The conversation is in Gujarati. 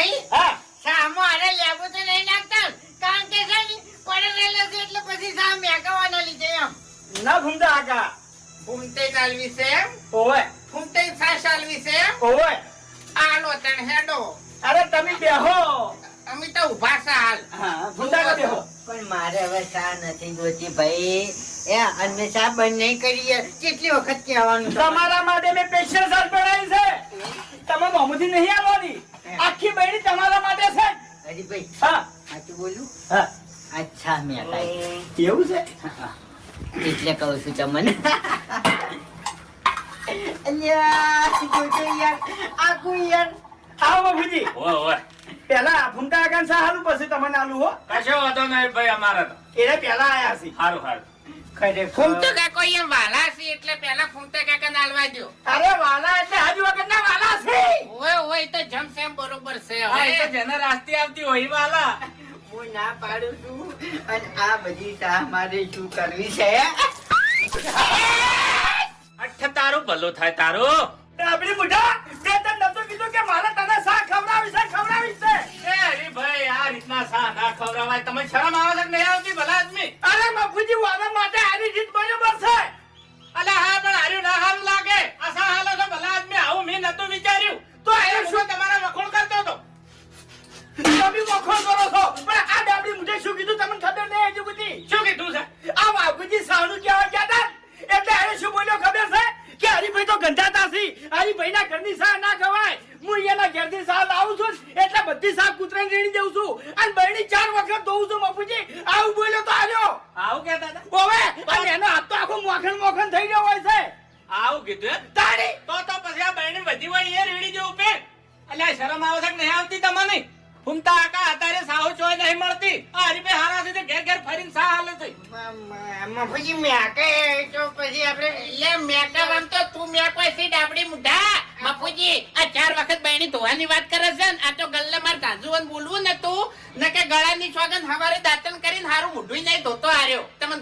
ભાઈ હા સામો આરે લેબુ તો નહીં નાખતા કારણ કે છે ને પડેલો છે એટલે પછી સામ મેકાવાના લીધે એમ ના ઘૂમતા આગા ફૂમતે ચાલવી છે એમ ઓવે ફૂમતે સા ચાલવી છે એમ ઓવે આલો તણ હેડો અરે તમે બેહો અમે તો ઊભા છે હાલ હા ઘૂમતા કા બેહો પણ મારે હવે ચા નથી જોતી ભાઈ એ અને ચા બંધ નહીં કરી કેટલી વખત કહેવાનું તમારા માટે મેં સ્પેશિયલ સાલ બનાવી છે તમે મોમુથી નહીં આવવાની આખી બહેની તમારા માટે છે હરીભાઈ હા સાચું બોલું હા અચ્છા મેં કાંઈ એવું છે એટલે કહું છું તમને અલ્યા જોજો યાર આખું યાર આવો બાપુજી ઓય ઓય પેલા ફૂમતા આગળ સા હાલું પછી તમને આલું હો કશો વાંધો નહીં ભાઈ અમારા તો એને પેલા આયા છે સારું સારું ખરેખર ફૂમતો કાકો અહીંયા વાલા છે એટલે પેલા ફૂમતા કાકા નાલવા દો અરે વાલા એટલે હજુ વખત ના વાલા છે ઓય ઓય તો જમ સેમ બરોબર છે હા એ તો હવે જેને રાસ્તી આવતી હોય વાલા હું ના પાડું છું અને આ બધી ચા મારે શું કરવી છે અઠ તારું ભલું થાય તારું આપણી બુઢા તે તને નતો કીધું કે મારે તને શા ખવડાવી છે એ હરીભાઈ આ રીતના સા ના ખવડાવાય તમે શરમ આવે છે કે નહીં આવતી ભલા આદમી અરે બાપુજી વાલા માટે આની રીત બરોબર છે અલા હા પણ હાર્યું ના હારું લાગે આ સા હાલો છો ભલા આદમી આવું મેં નતું વિચાર્યું તો એ શું તમારા વખોળ કરતો હતો તમે વખોળ કરો છો પણ આ ડાબડી મુઢે શું કીધું તમને ખબર નહીં હજુ બધી શું કીધું છે આ બાપુજી સાનું કહેવા ગયા હતા એટલે એને શું બોલ્યો ખબર છે કે હરીભાઈ તો ગંધાતા છે હરીભાઈના ઘરની સા ના ખવાય હું એના ઘેરથી સા લાવું છું એટલે બધી સા કૂતરાને રેડી દઉં છું અને બહેની 4 વખત ધોઉં છું બાપુજી આવું બોલ્યો તો આવ્યો આવું કહેતા હતા ઓવે અને એનો હાથ તો આખો મોખણ થઈ ગયો હોય છે આવું કીધું એમ? તારી તો પછી આ બહેની બધી હોય એ રેડી જેવું પે અલ્યા શરમ આવે છે કે નહીં આવતી તમને ફૂમતા આકા અત્યારે સાહુ ચોય નહીં મળતી આ હરીભાઈ હારા છે તે ઘેર ઘેર ફરીને સા હાલે છે મફુજી મેકે તો પછી આપણે લે મેકા આમ તો તું મેકવાય છે ડાબડી મુઢા મફુજી આ 4 વખત બહેની ધોવાની વાત કરે છે ને આ તો ગલ્લે માર કાજુવન બોલવું ને તું ન કે ગળાની સોગન હવારે દાંતન કરીને હારું મુઢું નહીં ધોતો હાર્યો તમને